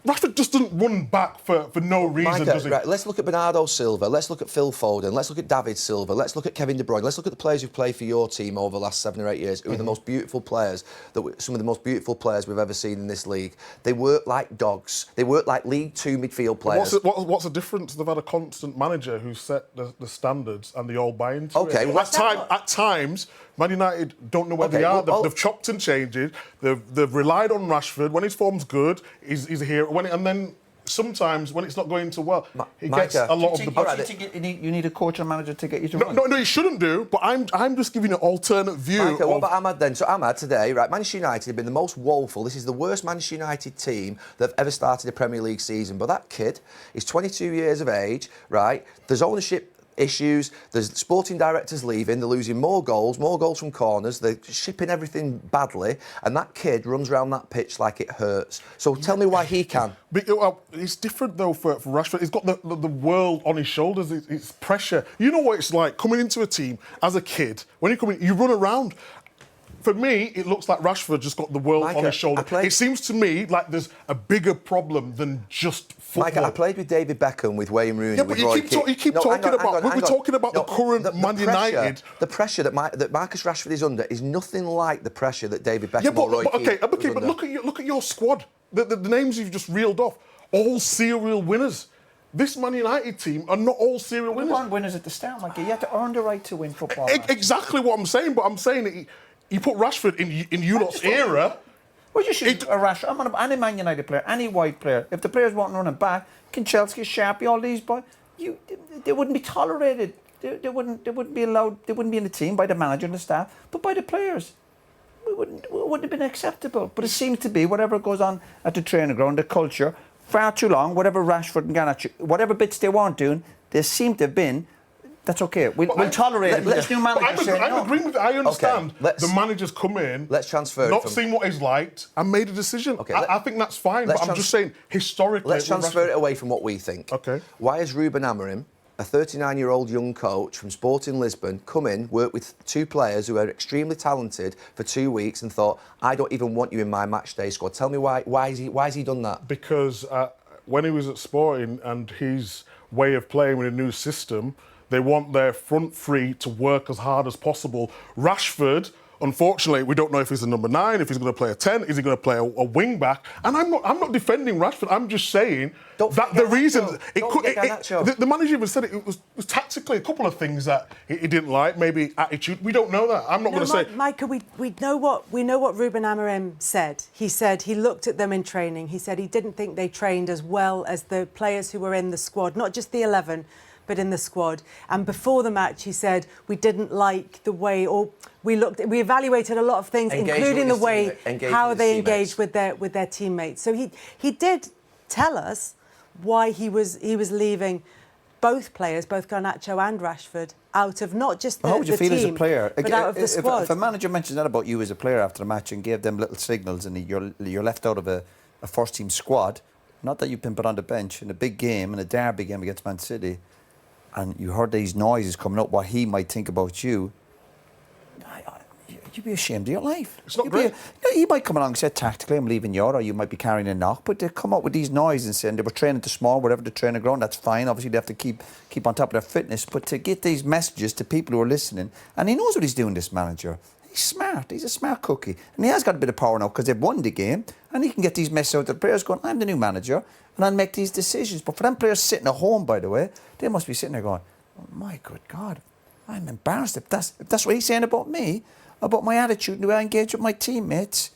Rashford just doesn't run back for no reason, Micah, does he? Right, let's look at Bernardo Silva, let's look at Phil Foden, let's look at David Silva, let's look at Kevin De Bruyne, let's look at the players who've played for your team over the last 7 or 8 years, who are the most beautiful players, some of the most beautiful players we've ever seen in this league. They work like dogs. They work like League 2 midfield players. What's the difference? They've had a constant manager who set the standards and they all buy into it. Okay, well, at times, Man United don't know where they are. They've chopped and changed it. They've relied on Rashford. When his form's good, he's a hero. And then sometimes when it's not going too well, he gets a lot of the... You need a coach and manager to get you to run. No, you shouldn't do, but I'm just giving an alternate view. Micah, what about Ahmad then? So Ahmad today, right, Manchester United have been the most woeful. This is the worst Manchester United team that have ever started a Premier League season. But that kid is 22 years of age, right? There's ownership issues, there's sporting directors leaving, they're losing more goals from corners, they're shipping everything badly, and that kid runs around that pitch like it hurts. So tell me why he can. It's different though for Rashford. He's got the world on his shoulders. It's pressure. You know what it's like coming into a team as a kid. When you come in, you run around. For me, it looks like Rashford just got the world on his shoulder. It seems to me like there's a bigger problem than just football. Micah, I played with David Beckham, with Wayne Rooney, yeah, but with you Roy keep talking about. We're talking about the current Man United. The pressure that Marcus Rashford is under is nothing like the pressure that David Beckham or Roy Keane was under. Look at your squad. The names you've just reeled off, all serial winners. This Man United team are not all serial winners. We weren't winners at the start, Micah. You had to earn the right to win football. Exactly what I'm saying, but I'm saying that you put Rashford in you lot's era. Well, you should a Rashford. I'm on any Man United player, any white player. If the players weren't running back, Kinchelski, Sharpie, all these boys, they wouldn't be tolerated. They wouldn't be allowed. They wouldn't be in the team by the manager and the staff, but by the players. It wouldn't have been acceptable. But it seems to be whatever goes on at the training ground, the culture, far too long. Whatever Rashford and Garnacho, whatever bits they weren't doing, they seem to have been. That's okay. We'll tolerate it. This new manager I'm agreeing with it. I understand. The managers come in, let's transfer not seeing what he's liked, and made a decision. Okay, I think that's fine. But I'm just saying, historically, let's transfer it away from what we think. Okay. Why has Ruben Amorim, a 39-year-old young coach from Sporting Lisbon, come in, worked with 2 players who are extremely talented for 2 weeks, and thought, I don't even want you in my match day squad? Tell me why has he done that? Because when he was at Sporting and his way of playing with a new system, they want their front three to work as hard as possible. Rashford, unfortunately, we don't know if he's a number 9, if he's going to play a 10, is he going to play a wing back? And I'm not defending Rashford. I'm just saying that the reason the manager even said it was tactically a couple of things that he didn't like, maybe attitude. We don't know that. I'm not going to say. Micah, we know what Ruben Amorim said. He said he looked at them in training. He said he didn't think they trained as well as the players who were in the squad, not just the 11. But in the squad. And before the match, he said we didn't like the way, or we evaluated a lot of things, including the way how they engaged with their teammates. So he did tell us why he was leaving both players, both Garnacho and Rashford, out of not just the team, how would you feel as a player? But out of the squad. If a manager mentions that about you as a player after the match and gave them little signals, and you're left out of a first team squad, not that you've been put on the bench in a big game, in a derby game against Man City, and you heard these noises coming up, what he might think about you, you'd be ashamed of your life. It's not great. He might come along and say, tactically, I'm leaving you, or you might be carrying a knock, but they come up with these noises and saying they were training too small, whatever the training ground, that's fine. Obviously, they have to keep on top of their fitness, but to get these messages to people who are listening, and he knows what he's doing, this manager. He's smart. He's a smart cookie. And he has got a bit of power now because they've won the game and he can get these messages out to the players going, I'm the new manager and I'll make these decisions. But for them players sitting at home, by the way, they must be sitting there going, oh, my good God, I'm embarrassed if that's what he's saying about me, about my attitude and the way I engage with my teammates.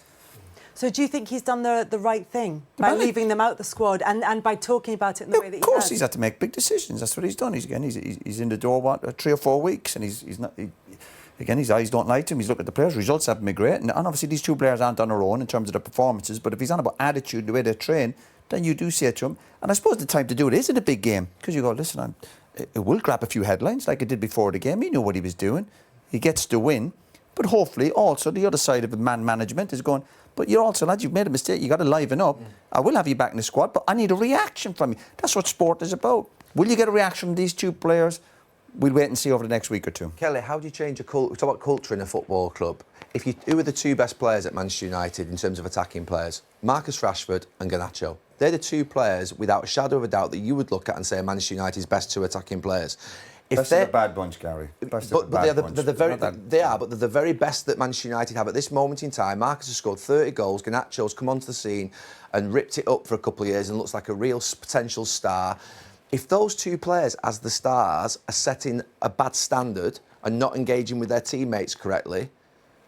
So do you think he's done the right thing by leaving them out the squad and by talking about it in the way that he has? Of course he's had to make big decisions. That's what he's done. He's in the door, 3 or 4 weeks and he's not... Again, his eyes don't lie to him. He's looked at the players. Results haven't been great. And obviously, these two players aren't on their own in terms of their performances. But if he's on about attitude, the way they train, then you do say it to him. And I suppose the time to do it is in a big game. Because you go, listen, it will grab a few headlines like it did before the game. He knew what he was doing. He gets the win. But hopefully, also, the other side of the man management is going, but you're also, lads, you've made a mistake. You've got to liven up. I will have you back in the squad, but I need a reaction from you. That's what sport is about. Will you get a reaction from these two players? We'll wait and see over the next week or two. Kelly, how do you change a culture? We talk about culture in a football club. Who are the two best players at Manchester United in terms of attacking players? Marcus Rashford and Garnacho. They're the two players, without a shadow of a doubt, that you would look at and say are Manchester United's best two attacking players. Best of a bad bunch, Gary. But they're the very best that Manchester United have at this moment in time. Marcus has scored 30 goals. Garnacho's come onto the scene and ripped it up for a couple of years and looks like a real potential star. If those two players, as the stars, are setting a bad standard and not engaging with their teammates correctly,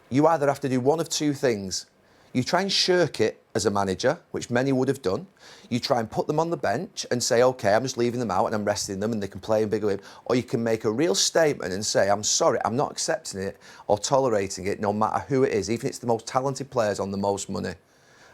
you either have to do one of two things. You try and shirk it as a manager, which many would have done. You try and put them on the bench and say, OK, I'm just leaving them out and I'm resting them and they can play in bigger way. Or you can make a real statement and say, I'm sorry, I'm not accepting it or tolerating it, no matter who it is, even if it's the most talented players on the most money.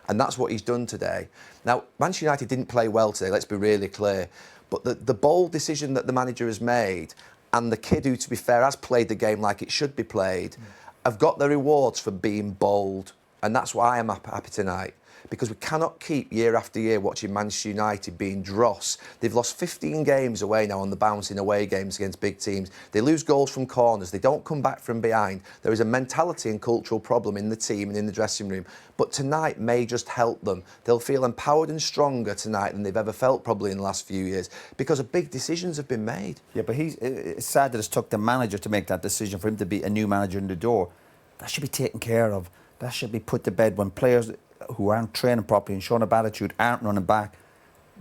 And that's what he's done today. Now, Manchester United didn't play well today, let's be really clear. But the bold decision that the manager has made and the kid who, to be fair, has played the game like it should be played, have got their rewards for being bold. And that's why I am happy tonight. Because we cannot keep year after year watching Manchester United being dross. They've lost 15 games away now on the bounce in away games against big teams. They lose goals from corners. They don't come back from behind. There is a mentality and cultural problem in the team and in the dressing room. But tonight may just help them. They'll feel empowered and stronger tonight than they've ever felt probably in the last few years because of big decisions have been made. Yeah, but it's sad that it's took the manager to make that decision for him to be a new manager in the door. That should be taken care of. That should be put to bed when players who aren't training properly and showing a bad attitude aren't running back.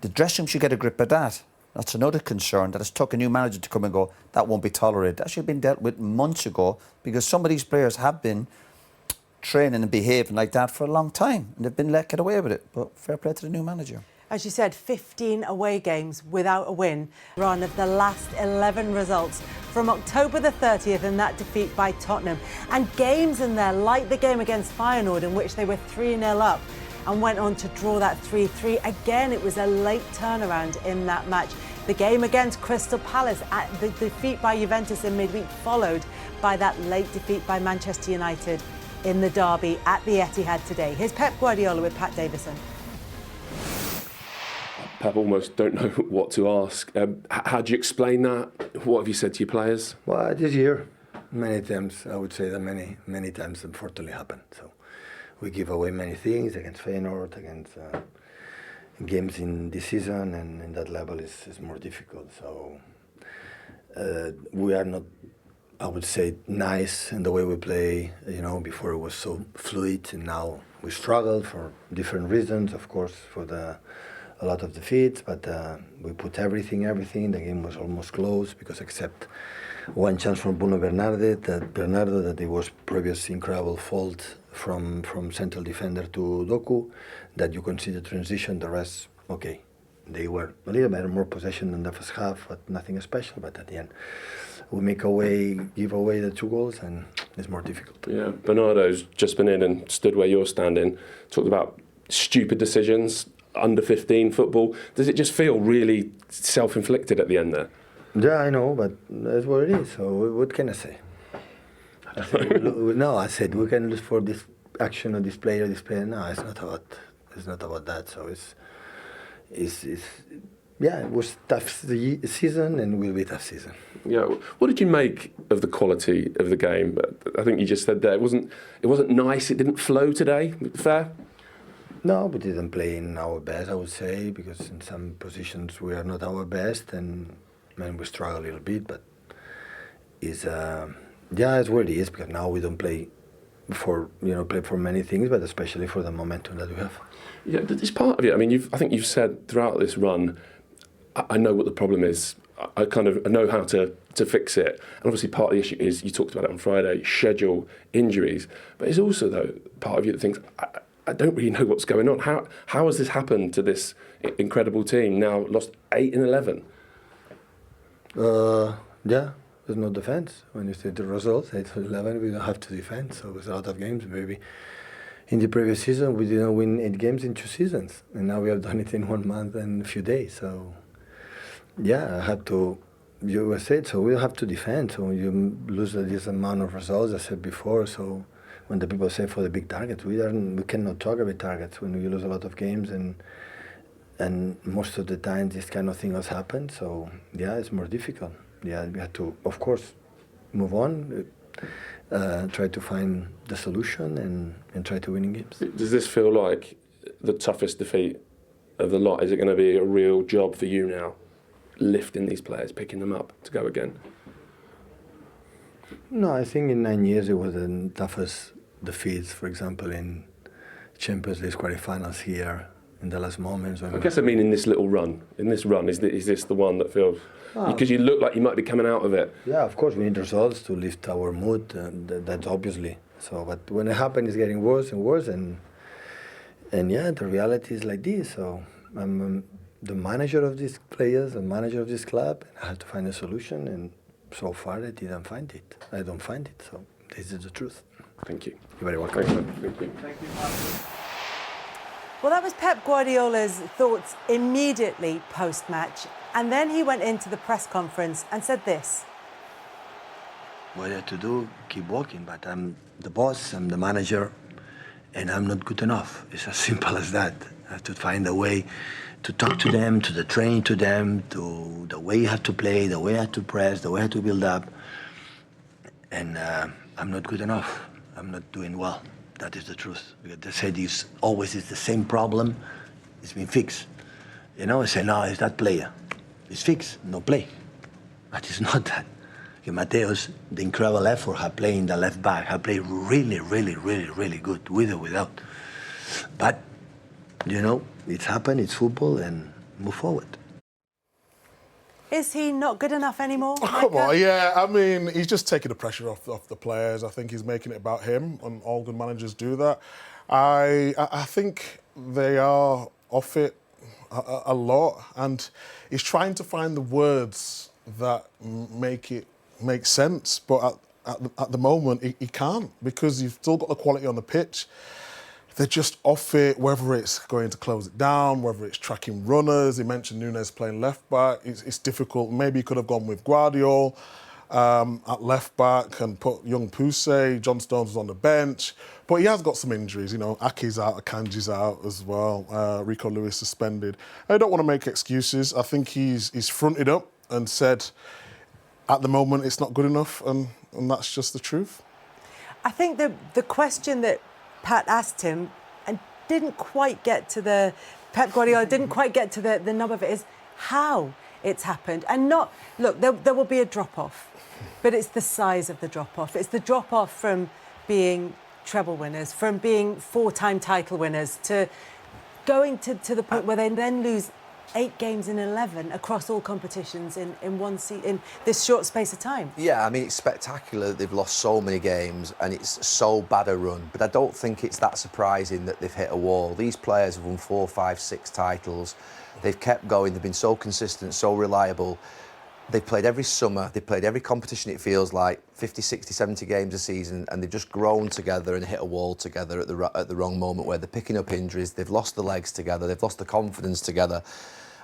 The dressing room should get a grip of that. That's another concern, that it's took a new manager to come and go, that won't be tolerated. That should have been dealt with months ago because some of these players have been training and behaving like that for a long time and they've been let get away with it. But fair play to the new manager. As you said, 15 away games without a win. Run of the last 11 results from October the 30th and that defeat by Tottenham. And games in there like the game against Feyenoord in which they were 3-0 up and went on to draw that 3-3. Again, it was a late turnaround in that match. The game against Crystal Palace, at the defeat by Juventus in midweek, followed by that late defeat by Manchester United in the derby at the Etihad today. Here's Pep Guardiola with Pat Davison. Pep, almost don't know what to ask. How do you explain that? What have you said to your players? Well, this year, many times, I would say that many times unfortunately happened. So we give away many things against Feyenoord, against games in this season, and in that level is more difficult. So we are not, I would say, nice in the way we play. You know, before it was so fluid, and now we struggle for different reasons, of course, a lot of defeats, but we put everything. The game was almost close because except one chance from Bruno Bernardo, that it was previous incredible fault from central defender to Doku, that you consider transition. The rest, okay, they were a little bit more possession in the first half, but nothing special. But at the end, we give away the 2 goals, and it's more difficult. Yeah, Bernardo's just been in and stood where you're standing, talked about stupid decisions. Under 15 football, does it just feel really self-inflicted at the end there? Yeah, I know, but that's what it is. So what can I say? I said we can lose for this action of this player. No, it's not about that. So it was tough season and will be tough season. Yeah, what did you make of the quality of the game? I think you just said there it wasn't nice. It didn't flow today. Fair. No, we didn't play in our best, I would say, because in some positions we are not our best, and we struggle a little bit. But it's what it is, because now we don't play play for many things, but especially for the momentum that we have. Yeah, it's part of it. I mean, I think you've said throughout this run, I know what the problem is. I know how to fix it. And obviously part of the issue is, you talked about it on Friday, schedule, injuries. But it's also, though, part of you that thinks, I don't really know what's going on. How has this happened to this incredible team, now lost 8 in 11? Yeah, there's no defense. When you see the results, 8 to 11, we don't have to defend. So it's a lot of games, maybe. In the previous season, we didn't win 8 games in 2 seasons. And now we have done it in 1 month and a few days. So, yeah, I have to, you said, so we have to defend. So you lose this amount of results, I said before. So when the people say for the big targets, we cannot talk about targets when we lose a lot of games, and most of the time this kind of thing has happened. So yeah, it's more difficult. Yeah, we have to, of course, move on, try to find the solution, and try to win games. Does this feel like the toughest defeat of the lot? Is it going to be a real job for you now, lifting these players, picking them up to go again? No, I think in 9 years it was the toughest defeats, for example, in Champions League quarterfinals here in the last moments. I guess I mean in this little run. In this run, is this the one that feels... Because you look like you might be coming out of it. Yeah, of course, we need results to lift our mood, that's obviously. So, but when it happens, it's getting worse and worse, and yeah, the reality is like this. So I'm the manager of these players, the manager of this club, and I have to find a solution, and so far I didn't find it. I don't find it, so this is the truth. Thank you. You're very welcome. Thank you. Well, that was Pep Guardiola's thoughts immediately post-match. And then he went into the press conference and said this. What I have to do, keep working, but I'm the boss, I'm the manager, and I'm not good enough. It's as simple as that. I have to find a way to talk to them, to the training to them, to the way you have to play, the way I have to press, the way I have to build up. And I'm not good enough. I'm not doing well. That is the truth. Because they said it's always the same problem. It's been fixed. You know, I say, no, it's that player. It's fixed, no play. But it's not that. Mateos, the incredible effort have played in the left back, have played really, really, really, really good, with or without. But, you know, it's happened, it's football, and move forward. Is he not good enough anymore? Come on, yeah. I mean, he's just taking the pressure off the players. I think he's making it about him, and all good managers do that. I think they are off it a lot, and he's trying to find the words that make sense. But at the moment, he can't, because you've still got the quality on the pitch. They're just off it, whether it's going to close it down, whether it's tracking runners. He mentioned Nunes playing left back. It's difficult. Maybe he could have gone with Guardiola at left back and put young Poussey. John Stones was on the bench. But he has got some injuries. You know, Aki's out, Akanji's out as well. Rico Lewis suspended. I don't want to make excuses. I think he's fronted up and said, at the moment, it's not good enough, and that's just the truth. I think the question that Pat asked him and didn't quite get to Pep Guardiola didn't quite get to the nub of it, is how it's happened. And not, look, there will be a drop-off, but it's the size of the drop-off. It's the drop-off from being treble winners, from being 4-time title winners, to going to the point where they then lose 8 games in 11 across all competitions in this short space of time. Yeah, I mean, it's spectacular. They've lost so many games and it's so bad a run. But I don't think it's that surprising that they've hit a wall. These players have won 4, 5, 6 titles. They've kept going. They've been so consistent, so reliable. They've played every summer. They've played every competition, it feels like, 50, 60, 70 games a season, and they've just grown together and hit a wall together at the wrong moment, where they're picking up injuries. They've lost the legs together. They've lost the confidence together.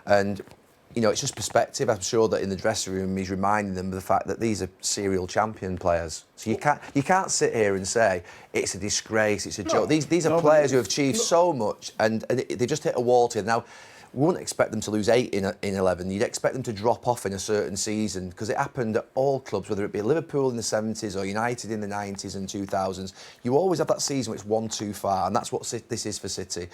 And, you know, it's just perspective. I'm sure that in the dressing room he's reminding them of the fact that these are serial champion players. So you can't sit here and say it's a disgrace, it's a joke. These are players who have achieved so much, and they just hit a wall together. Now, we wouldn't expect them to lose 8 in 11. You'd expect them to drop off in a certain season, because it happened at all clubs, whether it be Liverpool in the 70s or United in the 90s and 2000s. You always have that season where it's one too far, and that's what this is for City.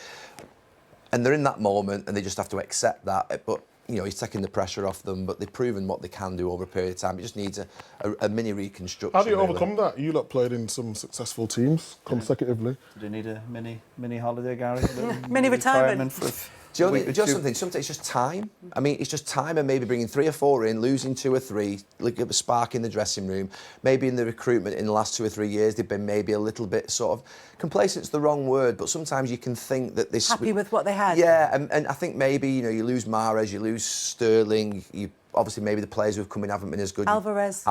And they're in that moment, and they just have to accept that. But you know, he's taking the pressure off them, but they've proven what they can do over a period of time. It just needs a mini reconstruction. How do you really. overcome that? You lot played in some successful teams consecutively. Do they need a mini holiday, Gary? Mini retirement. Do you know something? Sometimes it's just time. I mean, it's just time, and maybe bringing 3 or 4 in, losing 2 or 3, like a spark in the dressing room. Maybe in the recruitment in the last 2 or 3 years, they've been maybe a little bit sort of complacent's the wrong word, but sometimes you can think that this Happy with what they had. Yeah, and I think maybe you lose Mahrez, you lose Sterling, you obviously maybe the players who've come in haven't been as good. Alvarez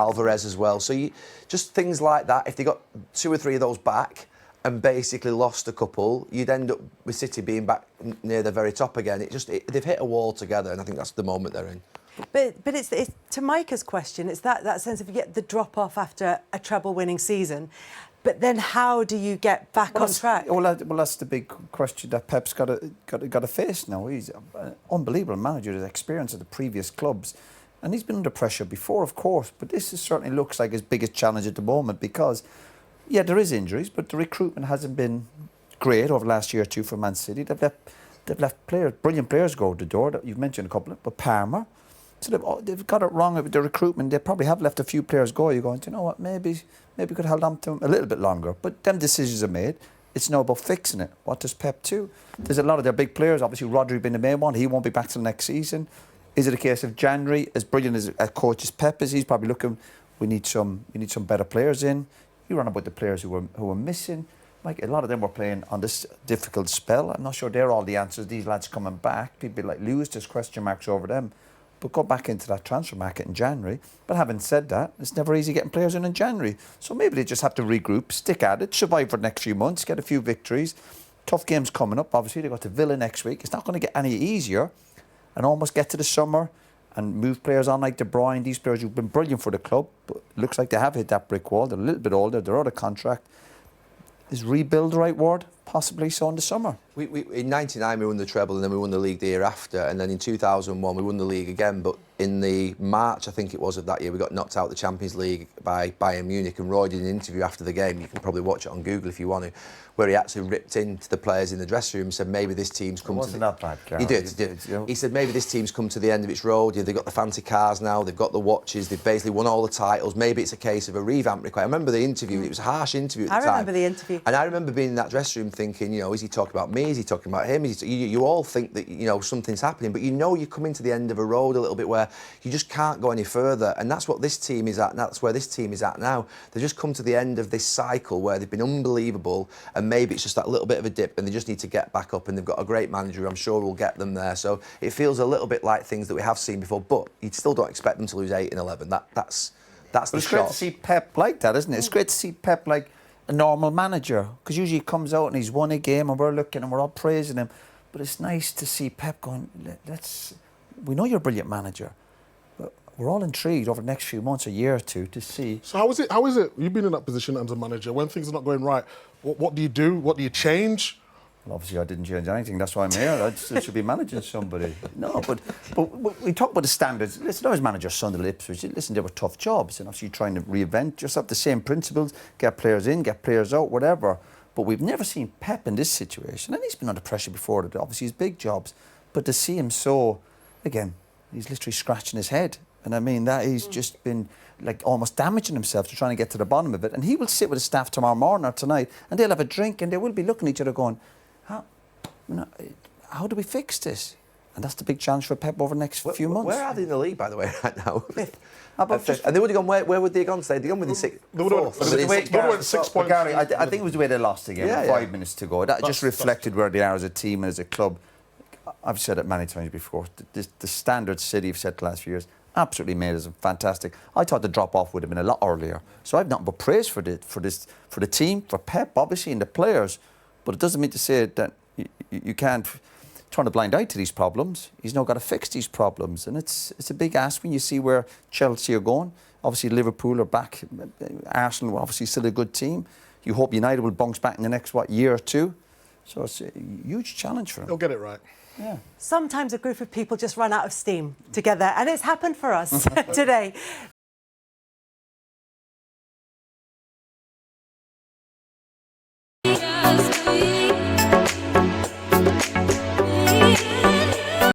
as well. So you just things like that. If they got 2 or 3 of those back and basically lost a couple, you'd end up with City being back near the very top again. They've hit a wall together, and I think that's the moment they're in. But it's to Micah's question, it's that sense of you get the drop off after a treble-winning season, but then how do you get back on track? Well, that's the big question that Pep's got to face now. He's an unbelievable manager, his experience at the previous clubs, and he's been under pressure before, of course. But this certainly looks like his biggest challenge at the moment because. Yeah, there is injuries, but the recruitment hasn't been great over the last year or two for Man City. They've left brilliant players go to the door. You've mentioned a couple, but Parma. So they've got it wrong with the recruitment. They probably have left a few players go. You're going, you know what, maybe we could hold on to them a little bit longer. But them decisions are made. It's now about fixing it. What does Pep do? There's a lot of their big players. Obviously, Rodri being the main one. He won't be back till next season. Is it a case of January, as brilliant as a coach as Pep is, he's probably looking, we need some better players in. You run about the players who were missing. Like a lot of them were playing on this difficult spell. I'm not sure they're all the answers. These lads coming back, people like Lewis, there's question marks over them. But go back into that transfer market in January. But having said that, it's never easy getting players in January. So maybe they just have to regroup, stick at it, survive for the next few months, get a few victories. Tough games coming up. Obviously, they got to Villa next week. It's not going to get any easier. And almost get to the summer and move players on like De Bruyne, these players who've been brilliant for the club, but looks like they have hit that brick wall. They're a little bit older, they're out of contract. Is rebuild the right word? Possibly so in the summer. We in '99 we won the treble and then we won the league the year after, and then in 2001 we won the league again, but in the March I think it was of that year we got knocked out of the Champions League by Bayern Munich, and Roy did an interview after the game, you can probably watch it on Google if you want to, where he actually ripped into the players in the dressing room and said maybe this team's come to the... That bad, He did. He said maybe this team's come to the end of its road. They've got the fancy cars now, they've got the watches, they've basically won all the titles. Maybe it's a case of a revamp required. I remember the interview, it was a harsh interview at the time. I remember the interview. And I remember being in that dressing room thinking, is he talking about me? Is he talking about him? You all think that, something's happening, but you're coming to the end of a road a little bit where you just can't go any further. And that's what this team is at, and that's where this team is at now. They've just come to the end of this cycle where they've been unbelievable, and maybe it's just that little bit of a dip, and they just need to get back up, and they've got a great manager who I'm sure will get them there. So it feels a little bit like things that we have seen before, but you still don't expect them to lose 8 in 11. That's the shot. It's great to see Pep like that, isn't it? It's great to see Pep like a normal manager, because usually he comes out and he's won a game and we're looking and we're all praising him. But it's nice to see Pep going, we know you're a brilliant manager, but we're all intrigued over the next few months, a year or two, to see. So how is it? You've been in that position as a manager. When things are not going right, what do you do? What do you change? Well, obviously I didn't change anything. That's why I'm here. I still should be managing somebody. No, but we talk about the standards. Listen, I was manager of Sunderland, Ipswich. Listen, they were tough jobs, and obviously you're trying to reinvent. Just have the same principles, get players in, get players out, whatever. But we've never seen Pep in this situation, and he's been under pressure before. Obviously, his big jobs, but to see him so, again, he's literally scratching his head, and I mean that he's just been like almost damaging himself to trying to get to the bottom of it. And he will sit with his staff tomorrow morning or tonight, and they'll have a drink, and they will be looking at each other, going, how do we fix this? And that's the big challenge for Pep over the next few months. Where are they in the league, by the way, right now? And they would have gone. Where would they have gone today? They'd gone within 6. They would have went 6 points. Gary, I think it was the way they lost again. Yeah, 5 minutes to go. That just reflected where they are as a team and as a club. I've said it many times before. The standard City have set the last few years absolutely made us fantastic. I thought the drop off would have been a lot earlier. So I've nothing but praise for the team, for Pep, obviously, and the players. But it doesn't mean to say that you can't turn a blind eye to these problems. He's now got to fix these problems, and it's a big ask when you see where Chelsea are going. Obviously Liverpool are back, Arsenal are obviously still a good team. You hope United will bounce back in the next year or two. So it's a huge challenge for him. He'll get it right. Yeah. Sometimes a group of people just run out of steam together, and it's happened for us today.